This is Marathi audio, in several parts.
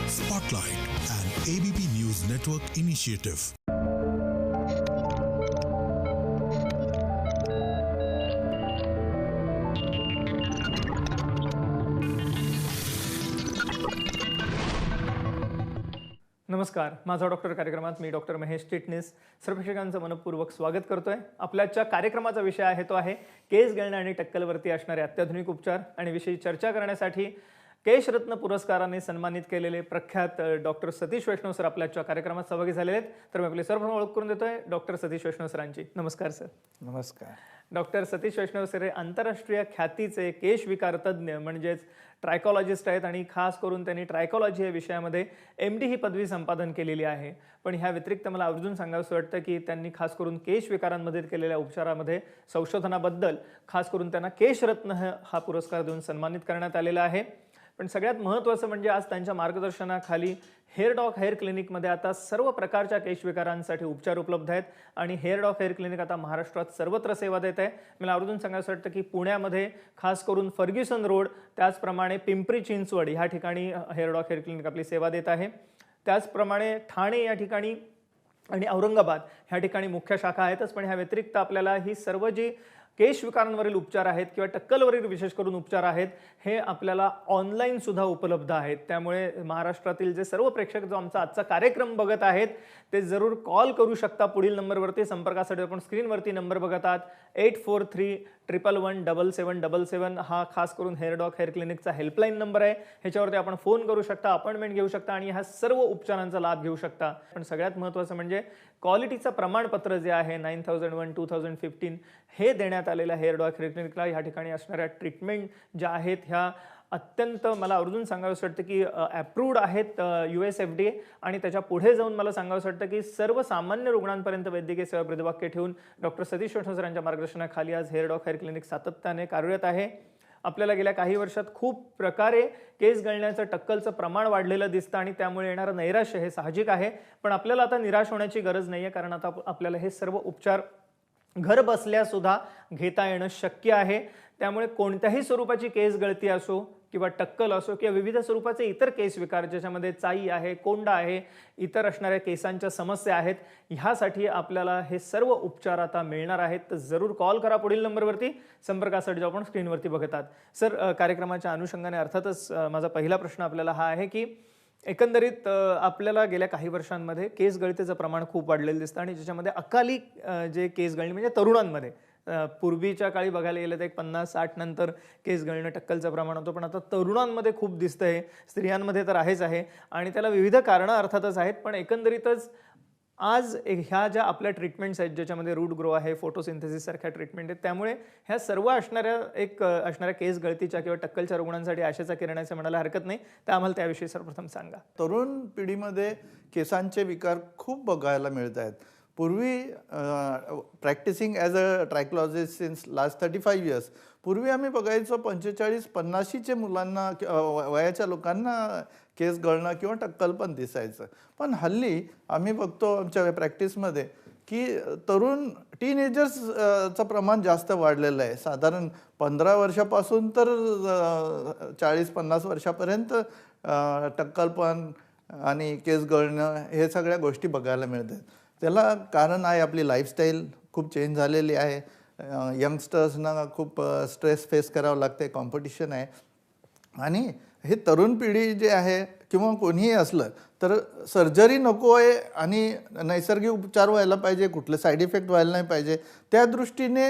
Spotlight, an ABP News Network initiative. नमस्कार, माझा डॉक्टर कार्यक्रमात मी डॉक्टर महेश चिटणीस सर्व प्रेक्षकांचं मनपूर्वक स्वागत करतोय. आपल्याच्या कार्यक्रमाचा विषय आहे तो आहे केस गळणे आणि टक्कलवरती असणारे अत्याधुनिक उपचार. आणि विषयी चर्चा करण्यासाठी केशरत्न पुरस्काराने सन्मानित केलेले प्रख्यात डॉक्टर सतीश वैष्णव सर आपल्याच्या कार्यक्रमात सहभागी झालेले आहेत. तर मी आपली सर्वप्रथम ओळख करून देतोय डॉक्टर सतीश वैष्णव सरांची. नमस्कार सर. नमस्कार. डॉक्टर सतीश वैष्णव सर हे आंतरराष्ट्रीय ख्यातीचे केश विकार तज्ज्ञ म्हणजेच ट्रायकॉलॉजिस्ट आहेत आणि खास करून त्यांनी ट्रायकॉलॉजी या विषयामध्ये MD ही पदवी संपादन केलेली आहे. पण ह्या व्यतिरिक्त मला आवर्जून सांगावंसं वाटतं की त्यांनी खास करून केश विकारांमध्ये केलेल्या उपचारामध्ये संशोधनाबद्दल खास करून त्यांना केशरत्न हा पुरस्कार देऊन सन्मानित करण्यात आलेला आहे. पण सगळ्यात महत्त्वाचं म्हणजे आज त्यांच्या मार्गदर्शनाखाली हेअर डॉक हेअर क्लिनिकमध्ये आता सर्व प्रकारच्या केशविकारांसाठी उपचार उपलब्ध आहेत आणि हेअर डॉक हेअर क्लिनिक आता महाराष्ट्रात सर्वत्र सेवा देत आहे. मला आवर्जून सांगायचं वाटतं की पुण्यामध्ये खास करून फर्ग्युसन रोड, त्याचप्रमाणे पिंपरी चिंचवड ह्या ठिकाणी हेअर डॉक हेअर क्लिनिक आपली सेवा देत आहे. त्याचप्रमाणे ठाणे या ठिकाणी आणि औरंगाबाद ह्या ठिकाणी मुख्य शाखा आहेतच. पण ह्या व्यतिरिक्त आपल्याला ही सर्व जी केश विकारांवरील उपचार आहेत किंवा टक्कलवरील विशेष करून उपचार आहेत हे आपल्याला ऑनलाईन सुद्धा उपलब्ध आहेत. त्यामुळे महाराष्ट्रातील जे सर्व प्रेक्षक जो आमचा आजचा कार्यक्रम बघत आहेत ते जरूर कॉल करू शकता पुढील नंबरवरती. संपर्कासाठी आपण स्क्रीनवरती नंबर बघत आहात 8431117777. हा खास करून हेअर डॉक हेअर क्लिनिकचा हेल्पलाईन नंबर आहे. ह्याच्यावरती आपण फोन करू शकता, अपॉइंटमेंट घेऊ शकता आणि ह्या सर्व उपचारांचा लाभ घेऊ शकता. पण सगळ्यात महत्त्वाचं म्हणजे क्वालिटीचं प्रमाणपत्र जे आहे 9001 2015 हे देण्यात आलेलं हेअर डॉक हेअर क्लिनिकला. ह्या ठिकाणी असणाऱ्या ट्रीटमेंट ज्या आहेत ह्या अत्यंत मला आवर्जून सांगावंसं वाटतं की अप्रूव्ड आहेत US FDA. आणि त्याच्या पुढे जाऊन मला सांगावंसं वाटतं की सर्वसामान्य रुग्णांपर्यंत वैद्यकीय सेवा ब्रीदवाक्य ठेवून डॉक्टर सतीश वैष्णव सरांच्या मार्गदर्शनाखाली आज हेअर डॉक हेअर क्लिनिक सातत्याने कार्यरत आहे. आपल्याला गेल्या काही वर्षात खूप प्रकारे केस गळण्याचं टक्कलचं प्रमाण वाढलेलं दिसतं आणि त्यामुळे येणारं नैराश्य हे साहजिक आहे. पण आपल्याला आता निराश होण्याची गरज नाही आहे, कारण आता आपल्याला हे सर्व उपचार घर बसल्या सुद्धा घेता येणं शक्य आहे. त्यामुळे कोणत्याही स्वरूपाची केस गळती असो किंवा टक्कल असो किंवा विविध स्वरूपाचे इतर केस विकार ज्याच्यामध्ये चाई आहे, कोंडा आहे, इतर असणाऱ्या केसांच्या समस्या आहेत, ह्यासाठी आपल्याला हे सर्व उपचार आता मिळणार आहेत. तर जरूर कॉल करा पुढील नंबरवरती. संपर्कासाठी जो आपण स्क्रीनवरती बघत आहात. सर, कार्यक्रमाच्या अनुषंगाने अर्थातच माझा पहिला प्रश्न आपल्याला हा आहे की एकंदरीत आपल्याला गेल्या काही वर्षांमध्ये केस गळतीचं प्रमाण खूप वाढलेलं दिसतं आणि ज्याच्यामध्ये अकाली जे केस गळणी म्हणजे तरुणांमध्ये पूर्वीच्या काळी बघायला गेलं तर 50-60 नंतर केस गळणं टक्कलचं प्रमाण होतं, पण आता तरुणांमध्ये खूप दिसतं आहे. स्त्रियांमध्ये तर आहेच आहे आणि त्याला विविध कारणं अर्थातच आहेत. पण एकंदरीतच आज ह्या ज्या आपल्या ट्रीटमेंट्स आहेत ज्याच्यामध्ये रूट ग्रो आहे, फोटोसिंथेसिस सारख्या ट्रीटमेंट आहेत, त्यामुळे ह्या सर्व असणाऱ्या केस गळतीच्या किंवा टक्कलच्या रुग्णांसाठी आशेचा किरणाचं म्हणायला हरकत नाही. तर आम्हाला त्याविषयी सर्वप्रथम सांगा. तरुण पिढीमध्ये केसांचे विकार खूप बघायला मिळत आहेत. पूर्वी practising as a trichologist since last 35 years पूर्वी आम्ही बघायचो 45-50चे मुलांना वयाच्या लोकांना केस गळणं किंवा टक्कल पण दिसायचं. पण हल्ली आम्ही बघतो आमच्या प्रॅक्टिसमध्ये की तरुण टीनेजर्सचं प्रमाण जास्त वाढलेलं आहे. साधारण 15 वर्षापासून तर 40-50 वर्षापर्यंत टक्कलपण आणि केस गळणं हे सगळ्या गोष्टी बघायला मिळतात. त्याला कारण आहे आपली लाईफस्टाईल खूप चेंज झालेली आहे. यंगस्टर्सना खूप स्ट्रेस फेस करावं लागते, कॉम्पिटिशन आहे. आणि हे तरुण पिढी जे आहे किंवा कोणीही असलं तर सर्जरी नको आहे आणि नैसर्गिक उपचार व्हायला पाहिजे, कुठले साईड इफेक्ट व्हायला नाही पाहिजे, त्या दृष्टीने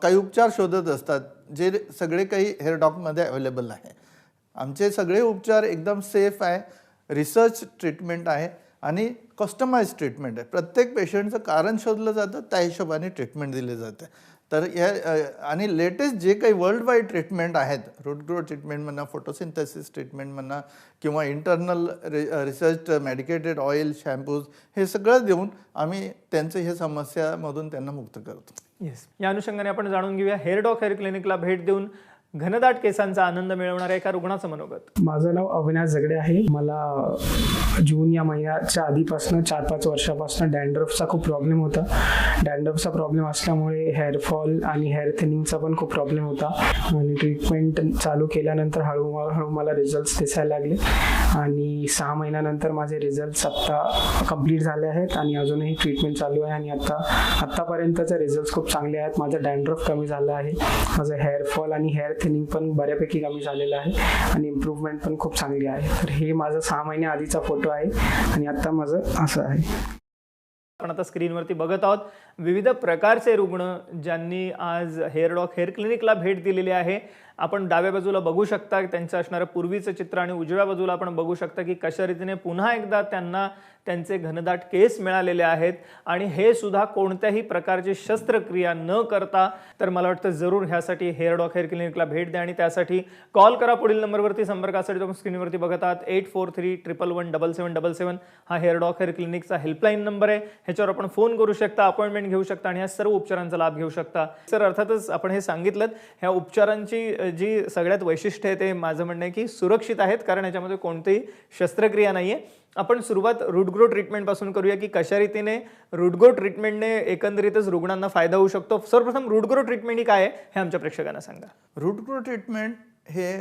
काही उपचार शोधत असतात जे सगळे काही हेअर डॉकमध्ये अवेलेबल आहे. आमचे सगळे उपचार एकदम सेफ आहे, रिसर्च ट्रीटमेंट आहे आणि कस्टमाइज ट्रीटमेंट आहे. प्रत्येक पेशंटचं कारण शोधलं जातं, त्या हिशोबाने ट्रीटमेंट दिले जाते. तर या आणि लेटेस्ट जे काही वर्ल्ड वाईड ट्रीटमेंट आहेत, रूट ग्रो ट्रीटमेंट म्हणा, फोटोसिंथेसिस ट्रीटमेंट म्हणा किंवा internal research medicated oil, shampoos हे सगळं देऊन आम्ही त्यांचे हे समस्यामधून त्यांना मुक्त करतो. येस, या अनुषंगाने आपण जाणून घेऊया हेअर डॉक हेअर क्लिनिकला भेट देऊन घनदाट केसांचा आनंद मिळवणाऱ्या एका रुग्णाचं मनोगत. माझं नाव अविनाश झगडे आहे. मला जून या महिन्याच्या आधीपासून 4-5 वर्षापासून डॅन्ड्रफचा खूप प्रॉब्लेम होता. डॅन्ड्रफचा प्रॉब्लेम असल्यामुळे हेअरफॉल आणि हेअर थिनिंगचा पण खूप प्रॉब्लेम होता आणि ट्रीटमेंट चालू केल्यानंतर हळूहळू मला रिझल्ट्स दिसायला लागले आणि 6 महिन्यानंतर माझे रिझल्ट्स आत्ता कंप्लीट झाले आहेत आणि अजूनही ट्रीटमेंट चालू आहे आणि आत्तापर्यंतचे रिझल्ट्स खूप चांगले आहेत. माझं डॅन्ड्रफ कमी झालं आहे, माझं हेअरफॉल आणि हेअर थिनिंग पण बऱ्यापैकी कमी झालेलं आहे आणि इम्प्रूव्हमेंट पण खूप चांगली आहे. तर हे माझं 6 महिन्या आधीचा फोटो आहे आणि आत्ता माझं असं आहे. आपण आता स्क्रीनवरती बघत आहोत विविध प्रकारचे रुग्ण ज्यांनी आज हेअरडॉक हेअर क्लिनिकला भेट दिलेली आहे. आपण डाव्या बाजूला बघू शकता त्यांचं असणारं पूर्वीचं चित्र आणि उजव्या बाजूला आपण बघू शकता की कशा रीतीने पुन्हा एकदा त्यांना त्यांचे घनदाट केस मिळालेले आहेत आणि हे सुद्धा कोणत्याही प्रकारची शस्त्रक्रिया न करता. तर मला वाटतं जरूर ह्यासाठी हेअरडॉक हेअर क्लिनिकला भेट द्या आणि त्यासाठी कॉल करा. पुढील नंबरवरती संपर्कासाठी तुम्ही स्क्रीनवरती बघत आहात 8431117777 हा हेअरडॉक हेअर क्लिनिकचा हेल्पलाईन नंबर आहे. ह्याच्यावर आपण फोन करू शकता, अपॉइंटमेंट घेऊ शकता आणि ह्या सर्व उपचारांचा लाभ घेऊ शकता. सर अर्थातच आपण हे सांगितलं ह्या उपचारांची जी सगळ्यात वैशिष्ट्य आहे ते माझं म्हणणं आहे की सुरक्षित आहेत कारण याच्यामध्ये कोणतीही शस्त्रक्रिया नाही आहे. आपण सुरुवात रूट ग्रो ट्रीटमेंटपासून करूया की कशा रीतीने रूट ग्रो ट्रीटमेंटने एकंदरीतच रुग्णांना फायदा होऊ शकतो. सर्वप्रथम रूट ग्रो ट्रीटमेंट ही काय आहे हे आमच्या प्रेक्षकांना सांगा. रूट ग्रो ट्रीटमेंट हे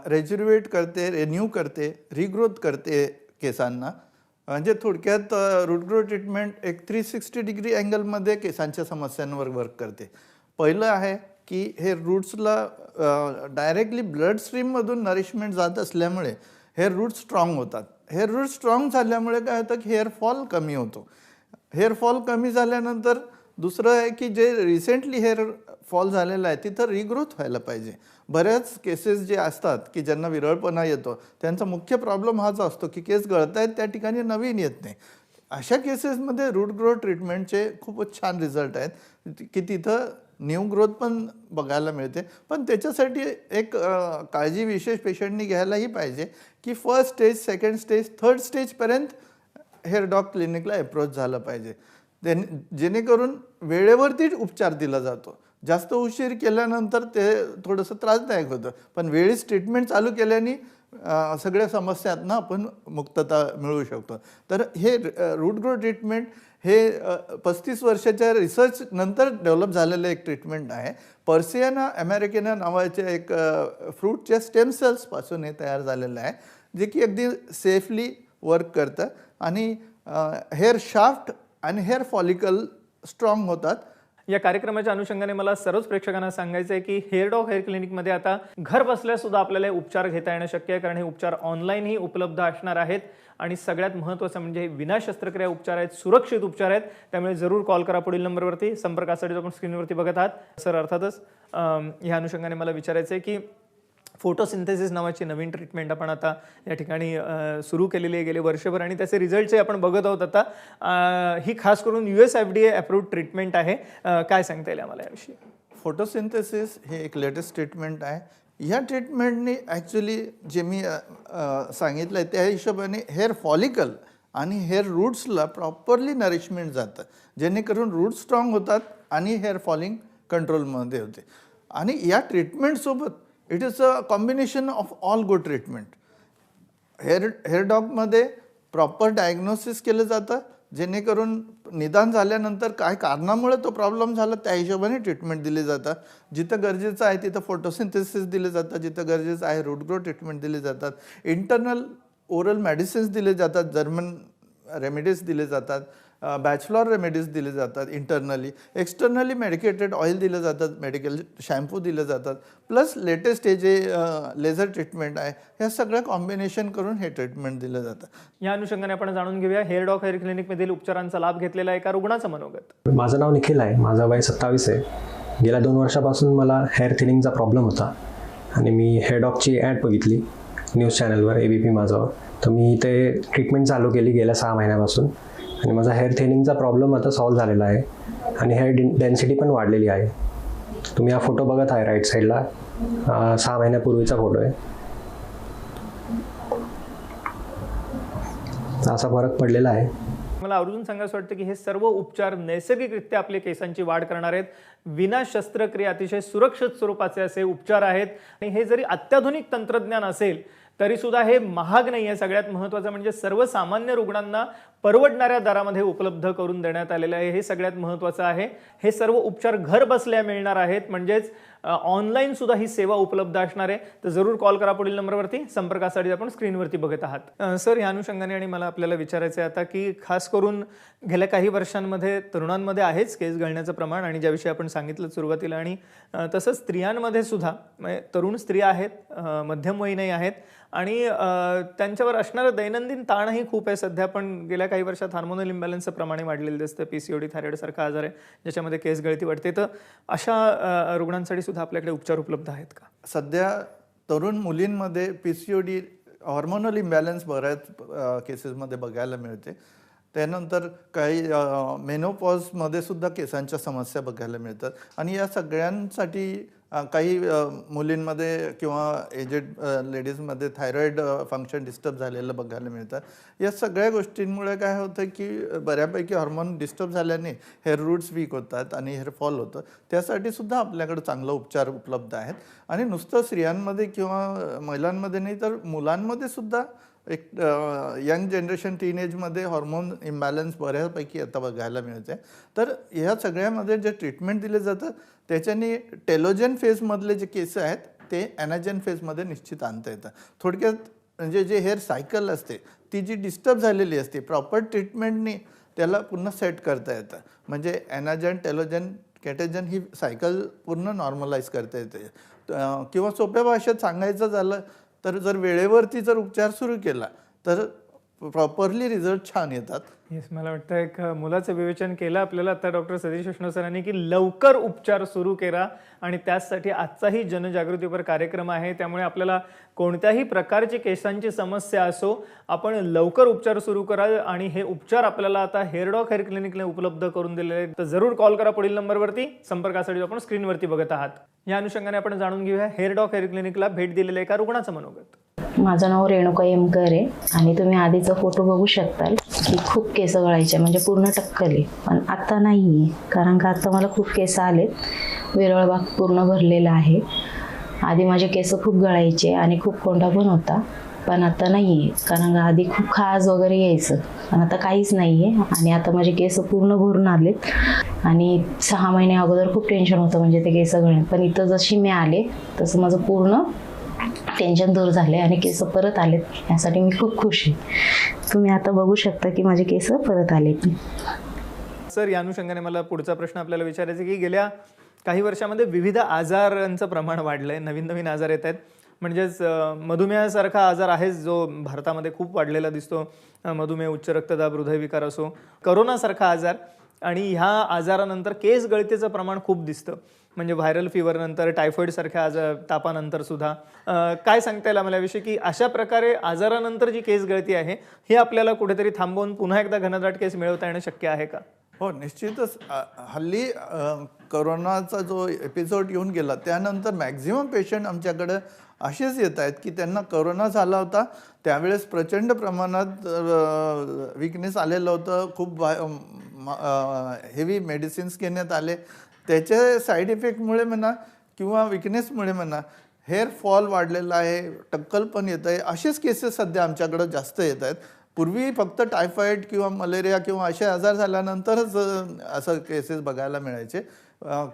रेज्युरिवेट करते, रिन्यू करते, रिग्रोथ करते केसांना. म्हणजे थोडक्यात रूट ग्रो ट्रीटमेंट एक 360 डिग्री अँगलमध्ये केसांच्या समस्यांवर वर्क करते. पहिलं आहे की हे रूट्सला डायरेक्टली ब्लड स्ट्रीममधून नरिशमेंट जात असल्यामुळे हेअर रूट स्ट्रॉंग होतात. हेअर रूट स्ट्रॉंग झाल्यामुळे काय होतं की हेअरफॉल कमी होतो. हेअरफॉल कमी झाल्यानंतर दुसरं आहे की जे रिसेंटली हेअरफॉल झालेलं आहे तिथं रिग्रोथ व्हायला पाहिजे. बऱ्याच केसेस जे असतात की ज्यांना विरळपणा येतो त्यांचा मुख्य प्रॉब्लेम हाच असतो की केस गळत आहेत त्या ठिकाणी नवीन येत नाही. अशा केसेसमध्ये रूट ग्रो ट्रीटमेंटचे खूपच छान रिझल्ट आहेत की तिथं न्यू ग्रोथ पण बघायला मिळते. पण त्याच्यासाठी एक काळजी विशेष पेशंटनी घ्यायलाही पाहिजे की first stage, second stage, third स्टेजपर्यंत हेअरडॉक क्लिनिकला अप्रोच झालं पाहिजे. जेणेकरून वेळेवरती उपचार दिला जातो. जास्त उशीर केल्यानंतर ते थोडंसं त्रासदायक होतं पण वेळीच ट्रीटमेंट चालू केल्याने सगळ्या समस्यांना आपण मुक्तता मिळवू शकतो. तर हे रूट ग्रो ट्रीटमेंट हे 35 वर्षाच्या रिसर्च नंतर डेव्हलप झालेलं एक ट्रीटमेंट आहे. पर्सियाना अमेरिकना नावाच्या एक फ्रूटच्या स्टेम सेल्सपासून हे तयार झालेलं आहे जे की अगदी सेफली वर्क करतं आणि हेअर शाफ्ट आणि हेअर फॉलिकल स्ट्रॉंग होतात. या कार्यक्रमाच्या अनुषंगाने मला सर्वच प्रेक्षकांना सांगायचं आहे की हेअरडॉक हेअर क्लिनिकमध्ये आता घर बसल्या सुद्धा आपल्याला उपचार घेता येणं शक्य आहे कारण हे उपचार ऑनलाईनही उपलब्ध असणार आहेत आणि सगळ्यात महत्त्वाचं म्हणजे विना शस्त्रक्रिया उपचार आहेत, सुरक्षित उपचार आहेत. त्यामुळे जरूर कॉल करा पुढील नंबरवरती. संपर्कासाठी आपण स्क्रीनवरती बघत आहात. सर अर्थातच ह्या अनुषंगाने मला विचारायचं आहे की फोटोसिंथेसिस नावाची नवीन ट्रीटमेंट आपण आता या ठिकाणी सुरू केलेली आहे गेले वर्षभर आणि त्याचे रिझल्टचे आपण बघत आहोत आता. ही खास करून US FDA अप्रूव्ड ट्रीटमेंट आहे. काय सांगता येईल आम्हाला याविषयी? फोटोसिंथेसिस हे एक लेटेस्ट ट्रीटमेंट आहे. ह्या ट्रीटमेंटने ॲक्च्युली जे मी सांगितलं आहे त्या हिशोबाने हेअर फॉलिकल आणि हेअर रूट्सला प्रॉपरली नरिशमेंट जातं जेणेकरून रूट स्ट्रॉंग होतात आणि हेअर फॉलिंग कंट्रोलमध्ये होते. आणि या ट्रीटमेंटसोबत it is a combination of all good treatment. हेअरडॉकमध्ये प्रॉपर डायग्नोसिस केलं जातं जेणेकरून निदान झाल्यानंतर काय कारणामुळे तो प्रॉब्लेम झाला त्या हिशोबाने ट्रीटमेंट दिले जातं. जिथं गरजेचं आहे तिथं फोटोसिंथेसिस दिले जातं, जिथं गरजेचं आहे रूट ग्रो ट्रीटमेंट दिले जातात. इंटरनल ओरल मेडिसिन्स दिले जातात, जर्मन रेमेडीज दिले जातात, बॅचलर रेमेडीज दिले जातात इंटरनली. एक्सटर्नली मेडिकेटेड ऑइल दिलं जातात, मेडिकल शॅम्पू दिले जातात. प्लस लेटेस्ट हे जे लेझर ट्रीटमेंट आहे ह्या सगळं कॉम्बिनेशन करून हे ट्रीटमेंट दिलं जातं. या अनुषंगाने आपण जाणून घेऊया हेअरडॉक हेअर क्लिनिकमधील उपचारांचा लाभ घेतलेला एका रुग्णाचं मनोगत. माझं नाव निखिल आहे, माझं वय 27 आहे. गेल्या 2 वर्षापासून मला हेअर थिनिंगचा प्रॉब्लेम होता आणि मी हेअरडॉकची ॲड बघितली न्यूज चॅनलवर ABP माझावर. तर मी ते ट्रीटमेंट चालू केली गेल्या 6 महिन्यापासून आणि माझा हेअर थिनिंगचा प्रॉब्लेम आता सॉल्व्ह झालेला आहे आणि हेअर डेन्सिटी पण वाढलेली आहे. तुम्ही हा फोटो बघत आहे राईट साईडला, 6 महिन्यापूर्वीचा फोटो आहे. असा फरक पडलेला आहे. मला आवर्जून सांगायचं वाटतं की हे सर्व उपचार नैसर्गिकरित्या आपल्या केसांची वाढ करणार आहेत, विना शस्त्रक्रिया अतिशय सुरक्षित स्वरूपाचे असे उपचार आहेत. आणि हे जरी अत्याधुनिक तंत्रज्ञान असेल तरी सुद्धा हे महाग नाही आहे. सगळ्यात महत्त्वाचं म्हणजे सर्वसामान्य रुग्णांना परवडणाऱ्या दरामध्ये उपलब्ध करून देण्यात आलेलं आहे. हे सगळ्यात महत्त्वाचं आहे. हे सर्व उपचार घर बसल्या मिळणार आहेत, म्हणजेच ऑनलाईन सुद्धा ही सेवा उपलब्ध असणार आहे. तर जरूर कॉल करा पुढील नंबरवरती. संपर्कासाठी आपण स्क्रीनवरती बघत आहात. सर, या अनुषंगाने आणि मला आपल्याला विचारायचं आहे आता की खास करून गेल्या काही वर्षांमध्ये तरुणांमध्ये आहेच केस गळण्याचं प्रमाण, आणि ज्याविषयी आपण सांगितलं सुरुवातीला, आणि तसंच स्त्रियांमध्ये सुद्धा तरुण स्त्रिया आहेत, मध्यमवयीनही आहेत, आणि त्यांच्यावर असणारं दैनंदिन ताणही खूप आहे सध्या. पण गेल्या काही वर्षात हार्मोनल इम्बॅलन्सचं प्रमाणे वाढलेलं दिसतं. PCOD, थायरॉइडसारखा आजार आहे ज्याच्यामध्ये केस गळती वाढते. तर अशा रुग्णांसाठी सुद्धा आपल्याकडे उपचार उपलब्ध आहेत का? सध्या तरुण मुलींमध्ये PCOD हॉर्मोनल इम्बॅलन्स बऱ्याच केसेसमध्ये बघायला मिळते. त्यानंतर काही मेनोपॉजमध्ये सुद्धा केसांच्या समस्या बघायला मिळतात. आणि या सगळ्यांसाठी काही मुलींमध्ये किंवा एजेड लेडीजमध्ये थायरॉइड फंक्शन डिस्टर्ब झालेलं बघायला मिळतात. या सगळ्या गोष्टींमुळे काय होतं की बऱ्यापैकी हार्मोन डिस्टर्ब झाल्याने हेअर रूट्स वीक होतात आणि हेअर फॉल होतं. त्यासाठी सुद्धा आपल्याकडे चांगला उपचार उपलब्ध आहेत. आणि नुसतं स्त्रियांमध्ये किंवा महिलांमध्ये नाही तर मुलांमध्ये सुद्धा एक यंग जनरेशन टीनेजमध्ये हॉर्मोन इम्बॅलन्स बऱ्यापैकी आता बघायला मिळते. तर ह्या सगळ्यामध्ये जे ट्रीटमेंट दिले जातं त्याच्यानी टेलोजन फेजमधले जे केस आहेत ते ॲनाजन फेजमध्ये निश्चित आणता येतं. थोडक्यात म्हणजे जे हेअर सायकल असते ती जी डिस्टर्ब झालेली असते प्रॉपर ट्रीटमेंटनी त्याला पुन्हा सेट करता येतं. म्हणजे ॲनाजन, टेलोजन, केटेजन ही सायकल पूर्ण नॉर्मलाइज करता येते. किंवा सोप्या भाषेत सांगायचं झालं तर जर वेळेवरती जर उपचार सुरू केला तर प्रॉपरली रिझल्ट छान येतात. येस, मला वाटतं एक मुलाचं विवेचन केलं आपल्याला आता डॉक्टर सतीश उष्णव सरांनी की लवकर उपचार सुरू करा, आणि त्याचसाठी आजचाही जनजागृतीपर कार्यक्रम आहे. त्यामुळे आपल्याला कोणत्याही प्रकारची केसांची समस्या असो आपण लवकर उपचार सुरू करा, आणि हे उपचार आपल्याला आता हेअरडॉक हेअर क्लिनिकने उपलब्ध करून दिलेले आहेत. तर जरूर कॉल करा पुढील नंबरवरती. संपर्कासाठी आपण स्क्रीनवरती बघत आहात. या अनुषंगाने आपण जाणून घेऊया हेअरडॉक हेअर क्लिनिकला भेट दिलेल्या एका रुग्णाचं मनोगत. माझं नाव रेणुका एमकर आहे आणि तुम्ही आधीचा फोटो बघू शकताल की खूप केस गळायचे, म्हणजे पूर्ण टक्कले. पण आता नाही आहे, कारण का आता मला खूप केस आलेत, विरळ भाग पूर्ण भरलेला आहे. आधी माझे केस खूप गळायचे आणि खूप कोंडा पण होता, पण आता नाही आहे. कारण का आधी खूप खाज वगैरे यायचं, पण आता काहीच नाही आहे. आणि आता माझे केस पूर्ण भरून आलेत. आणि 6 महिने अगोदर खूप टेन्शन होतं म्हणजे ते केस गळणे, पण इथं जशी मी आले तसं माझं पूर्ण टेन्शन दूर झाले आणि केस परत आलेत. यासाठी मी खूप खुश आहे. तुम्ही आता बघू शकता की माझे केस परत आलेत. सर, या अनुषंगाने मला पुढचा प्रश्न आपल्याला विचारायचा की गेल्या काही वर्षामध्ये विविध आजारांचं प्रमाण वाढलंय, नवीन नवीन आजार येत आहेत. म्हणजेच मधुमेहासारखा आजार आहे जो भारतामध्ये खूप वाढलेला दिसतो. मधुमेह, उच्च रक्तदाब, हृदयविकार असो, करोनासारखा आजार, आणि ह्या आजारानंतर केस गळतीचं प्रमाण खूप दिसतं. म्हणजे व्हायरल फीवर नंतर, टायफॉइड सारख्या आजार, तापानंतर सुद्धा. काय सांगता येईल आम्हाला विषयी की अशा प्रकारे आजारानंतर जी केस गळती आहे ही आपल्याला कुठेतरी थांबवून पुन्हा एकदा घनदाट केस मिळवता येणं शक्य आहे का? हो, निश्चितच. हल्ली करोनाचा जो एपिसोड येऊन गेला त्यानंतर मॅक्झिमम पेशंट आमच्याकडं असेच येत आहेत की त्यांना करोना झाला होता, त्यावेळेस प्रचंड प्रमाणात विकनेस आलेलं होतं, खूप हेवी मेडिसिन्स घेण्यात आले. त्याच्या साईड इफेक्टमुळे म्हणा किंवा विकनेसमुळे म्हणा हेअर फॉल वाढलेला आहे, टक्कल पण येत आहे. असेच केसेस सध्या आमच्याकडं जास्त येत आहेत. पूर्वी फक्त टायफॉईड किंवा मलेरिया किंवा असे आजार झाल्यानंतरच असं केसेस बघायला मिळायचे,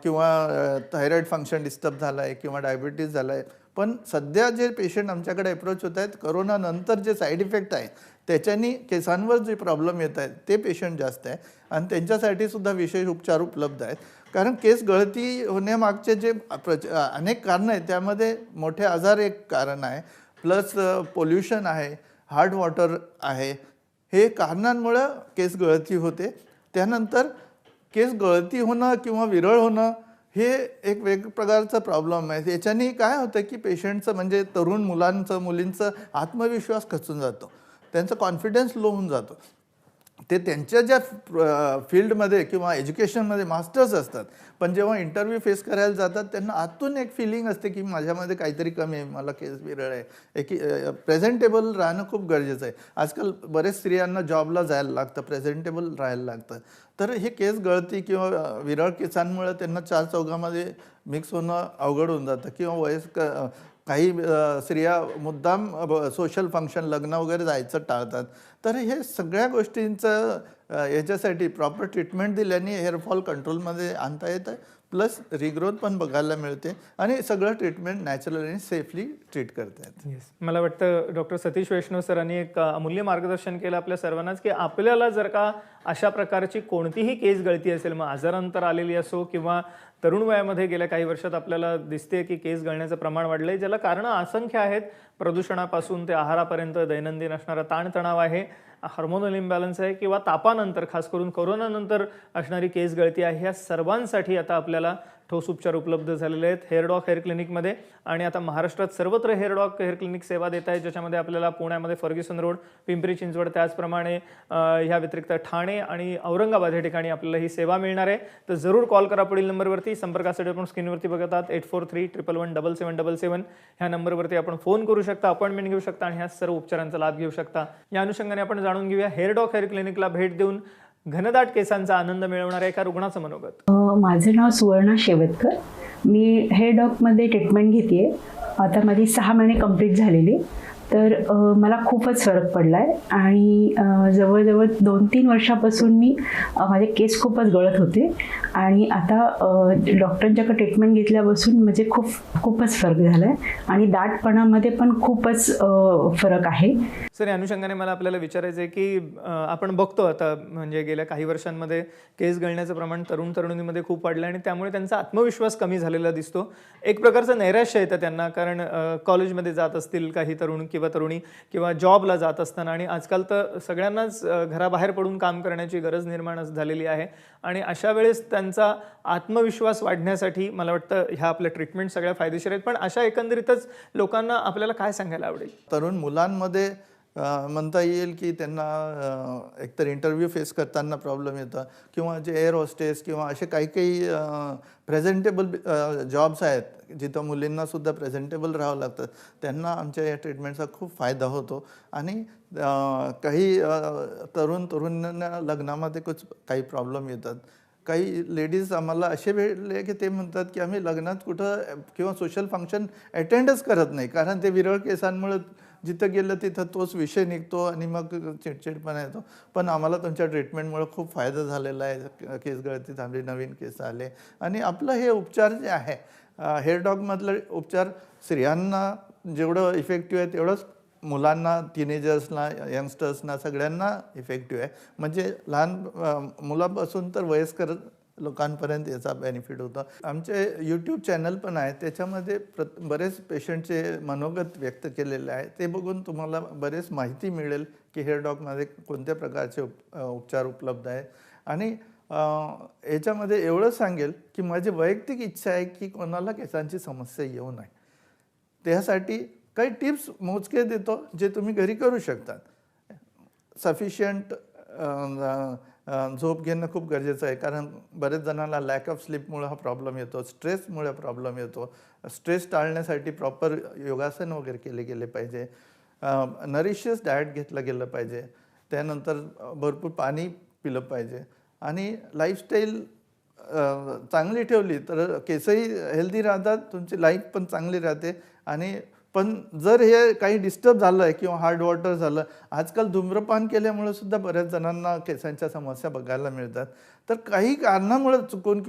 किंवा थायरॉईड फंक्शन डिस्टर्ब झाला आहे किंवा डायबिटीज झाला आहे. पण सध्या जे पेशंट आमच्याकडे अप्रोच होत आहेत, करोनानंतर जे साईड इफेक्ट आहे त्याच्यानी केसांवर जे प्रॉब्लेम येत आहेत ते पेशंट जास्त आहे, आणि त्यांच्यासाठी सुद्धा विशेष उपचार उपलब्ध आहेत. कारण केस गळती होण्यामागचे जे अनेक कारणं आहेत त्यामध्ये मोठे आजार एक कारण आहे, प्लस पोल्युशन आहे, हार्ड वॉटर आहे. हे कारणांमुळं केस गळती होते. त्यानंतर केस गळती होणं किंवा विरळ होणं हे एक वेगळ्या प्रकारचा प्रॉब्लेम आहे. याच्याने काय होतं की पेशंटचं म्हणजे तरुण मुलांचं मुलींचं आत्मविश्वास खचून जातो, त्यांचा कॉन्फिडन्स लो होऊन जातो. ते त्यांच्या ज्या फील्डमध्ये किंवा एज्युकेशनमध्ये मास्टर्स असतात, पण जेव्हा इंटरव्ह्यू फेस करायला जातात त्यांना आतून एक फिलिंग असते की माझ्यामध्ये काहीतरी कमी आहे, मला केस विरळ आहे. एक प्रेझेंटेबल राहणं खूप गरजेचं आहे. आजकाल बरेच स्त्रियांना जॉबला जायला लागतं, प्रेझेंटेबल राहायला लागतं. तर हे केस गळती किंवा विरळ केसांमुळे त्यांना चार चौघामध्ये मिक्स होणं अवघड होऊन जातं किंवा वयस्कर काही स्त्रिया मुद्दाम सोशल फंक्शन लग्न वगैरे जायचं टाळतात. तर हे सगळ्या गोष्टींचं याच्यासाठी प्रॉपर ट्रीटमेंट दिल्याने हेअरफॉल कंट्रोलमध्ये आणता येतं, प्लस रिग्रोथ पण बघायला मिळते आणि सगळं ट्रीटमेंट नॅचरल आणि सेफली ट्रीट करता येतं. मला वाटतं डॉक्टर सतीश वैष्णव सरांनी एक अमूल्य मार्गदर्शन केलं आपल्या सर्वांनाच की आपल्याला जर का अशा प्रकारची कोणतीही केस गळती असेल, मग आजारांतर आलेली असो किंवा तरुण वयामध्ये गेल्या काही वर्षात आपल्याला दिसते की केस गळण्याचं प्रमाण वाढलंय, ज्याला कारणं असंख्य आहेत. प्रदूषणापासून ते आहारापर्यंत दैनंदिन असणारा ताणतणाव आहे, हार्मोनल इम्बॅलन्स आहे किंवा तापानंतर खास करून कोरोनानंतर असणारी केस गळती आहे. ह्या सर्वांसाठी आता आपल्याला ठोस उपचार उपलब्ध झालेले आहेत हेअरडॉक हेअर क्लिनिकमध्ये. आणि आता महाराष्ट्रात सर्वत्र हेअरडॉक हेअर क्लिनिक सेवा देत आहे, ज्याच्यामध्ये आपल्याला पुण्यामध्ये फर्ग्युसन रोड, पिंपरी चिंचवड, त्याचप्रमाणे ह्या व्यतिरिक्त ठाणे आणि औरंगाबाद या ठिकाणी आपल्याला ही सेवा मिळणार आहे. तर जरूर कॉल करा पुढील नंबरवरती. संपर्कासाठी आपण स्क्रीनवरती बघतात 8431117777 ह्या नंबरवरती आपण फोन करू शकता, अपॉइंटमेंट घेऊ शकता आणि ह्या सर्व उपचारांचा लाभ घेऊ शकता. या अनुषंगाने आपण जाणून घेऊया हेअरडॉक हेअर क्लिनिकला भेट देऊन घनदाट केसांचा आनंद मिळवणाऱ्या एका रुग्णाचं मनोगत. माझं नाव सुवर्णा शेवतकर. मी हेअरडॉकमध्ये ट्रीटमेंट घेते आहे. आता माझी 6 महिने कंप्लीट झालेली. तर मला खूपच फरक पडला आहे आणि जवळजवळ 2-3 वर्षापासून माझे केस खूपच गळत होते आणि आता डॉक्टरांच्याकडे ट्रीटमेंट घेतल्यापासून म्हणजे खूपच फरक झाला आहे आणि दाटपणामध्ये पण खूपच फरक आहे. सर, या अनुषंगाने मला आपल्याला विचारायचं आहे की आपण बघतो आता म्हणजे गेल्या काही वर्षांमध्ये केस गळण्याचं प्रमाण तरुणीमध्ये खूप वाढलं आणि त्यामुळे त्यांचा आत्मविश्वास कमी झालेला दिसतो. एक प्रकारचं नैराश्य येतं त्यांना, कारण कॉलेजमध्ये जात असतील काही तरुण किंवा तरुणी किंवा जॉबला जात असताना, आणि आजकाल तर सगळ्यांनाच घराबाहेर पडून काम करण्याची गरज निर्माण झालेली आहे. आणि अशा वेळेस त्यांचा आत्मविश्वास वाढण्यासाठी मला वाटतं ह्या आपल्या ट्रीटमेंट सगळ्या फायदेशीर आहेत. पण अशा एकंदरीतच लोकांना आपल्याला काय सांगायला आवडेल? तरुण मुलांमध्ये म्हणता येईल की त्यांना एकतर इंटरव्ह्यू फेस करताना प्रॉब्लेम येतं किंवा जे एअर होस्टेस किंवा असे काही प्रेझेंटेबल जॉब्स आहेत जिथं मुलींनासुद्धा प्रेझेंटेबल राहावं लागतं, त्यांना आमच्या या ट्रीटमेंटचा खूप फायदा होतो. आणि काही तरुणांना लग्नामध्ये काही प्रॉब्लेम येतात. काही लेडीज आम्हाला असे भेटले की ते म्हणतात की आम्ही लग्नात कुठं किंवा सोशल फंक्शन अटेंडच करत नाही, कारण ते विरळ केसांमुळे जिथं गेलं तिथं तोच विषय निघतो आणि मग चिडचिडपणा येतो. पण आम्हाला तुमच्या ट्रीटमेंटमुळे खूप फायदा झालेला आहे, केस गळती थांबली, नवीन केस आले. आणि आपलं हे उपचार जे आहे हेअरडॉकमधलं उपचार स्त्रियांना जेवढं इफेक्टिव्ह आहे तेवढंच मुलांना, टीनेजर्सना, यंगस्टर्सना सगळ्यांना इफेक्टिव्ह आहे. म्हणजे लहान मुलापासून तर वयस्कर लोकांपर्यंत याचा बेनिफिट होता. आमचे यूट्यूब चॅनल पण आहे, त्याच्यामध्ये बरेच पेशंटचे मनोगत व्यक्त केलेले आहे. ते बघून तुम्हाला बरेच माहिती मिळेल की हेअरडॉकमध्ये कोणत्या प्रकारचे उपचार उपलब्ध आहे. आणि याच्यामध्ये एवढं सांगेल की माझी वैयक्तिक इच्छा आहे की कोणाला केसांची समस्या येऊ नये. त्यासाठी काही टिप्स मोजके देतो जे तुम्ही घरी करू शकता. सफिशियंट झोप घेणं खूप गरजेचं आहे, कारण बरेच जणांना लॅक ऑफ स्लीपमुळे हा प्रॉब्लेम येतो, स्ट्रेसमुळे प्रॉब्लेम येतो. स्ट्रेस टाळण्यासाठी प्रॉपर योगासन वगैरे केले गेले पाहिजे, नरिशियस डाएट घेतलं गेलं पाहिजे, त्यानंतर भरपूर पाणी पिलं पाहिजे आणि लाईफस्टाईल चांगली ठेवली तर केसही हेल्दी राहतात, तुमची लाईफ पण चांगली राहते. आणि पण जर हे काही डिस्टर्ब झालं आहे किंवा हार्ड वॉटर झालं, आजकाल धूम्रपान केल्यामुळे सुद्धा बऱ्याच जणांना केसांच्या समस्या बघायला मिळतात. तर काही कारणामुळे चुकून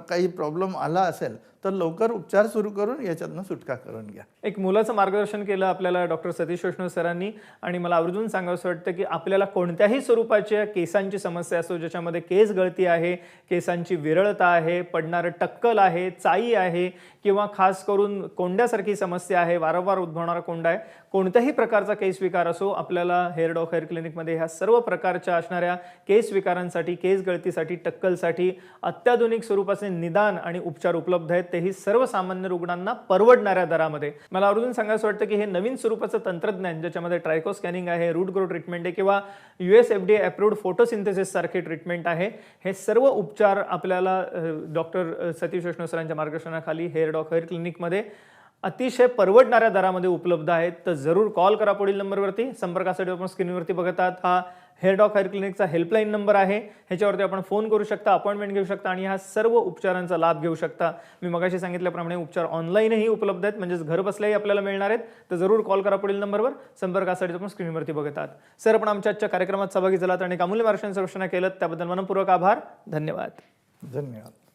काही प्रॉब्लेम आला असेल तर लवकर उपचार सुरू करून याच्यातनं सुटका करून घ्या. एक मुलाचं मार्गदर्शन केलं आपल्याला डॉक्टर सतीश वैष्णव सरांनी. आणि मला आवर्जून सांगावंसं वाटतं की आपल्याला कोणत्याही स्वरूपाच्या केसांची समस्या असो, ज्याच्यामध्ये केस गळती आहे, केसांची विरळता आहे, पडणारं टक्कल आहे, चाई आहे किंवा खास करून कोंड्यासारखी समस्या आहे, वारंवार वारंवार उद्भवणारा कोंडा आहे, कोणत्याही प्रकारचा केस विकार असो, आपल्याला हेअर डॉक हेअर क्लिनिकमध्ये ह्या सर्व प्रकारच्या असणाऱ्या केस विकारांसाठी, केस गळतीसाठी, टक्कलसाठी अत्याधुनिक स्वरूपाचे निदान आणि उपचार उपलब्ध आहेत, तेही सर्वसामान्य रुग्णांना परवडणाऱ्या दरामध्ये. मला आवर्जून सांगायचं वाटतं की हे नवीन स्वरूपाचं तंत्रज्ञान, ज्याच्यामध्ये ट्रायको स्कॅनिंग आहे, रूट ग्रो ट्रीटमेंट आहे किंवा US FDA अप्रूव्ड फोटोसिंथेसिस सारखे ट्रीटमेंट आहे, हे सर्व उपचार आपल्याला डॉक्टर सतीश वैष्णव सरांच्या मार्गदर्शनाखाली हेअर डॉक हेअर क्लिनिकमध्ये अतिशय परवडणाऱ्या दरामध्ये उपलब्ध आहेत. तर जरूर कॉल करा पुढील नंबरवरती. संपर्कासाठी आपण स्क्रीनवरती बघत आहात हा हेअर डॉक हेअर क्लिनिकचा हेल्पलाईन नंबर आहे, ह्याच्यावरती आपण फोन करू शकता, अपॉइंटमेंट घेऊ शकता आणि ह्या सर्व उपचारांचा लाभ घेऊ शकता. मी मगाशी सांगितल्याप्रमाणे उपचार ऑनलाईनही उपलब्ध आहेत, म्हणजेच घर बसल्याही आपल्याला मिळणार आहेत. तर जरूर कॉल करा पुढील नंबरवर. संपर्कासाठी आपण स्क्रीनवरती बघत आहात. सर, आपण आमच्या आजच्या कार्यक्रमात सहभागी झालात आणि अमूल्य मार्गदर्शन केलं त्याबद्दल मनपूर्वक आभार. धन्यवाद. धन्यवाद.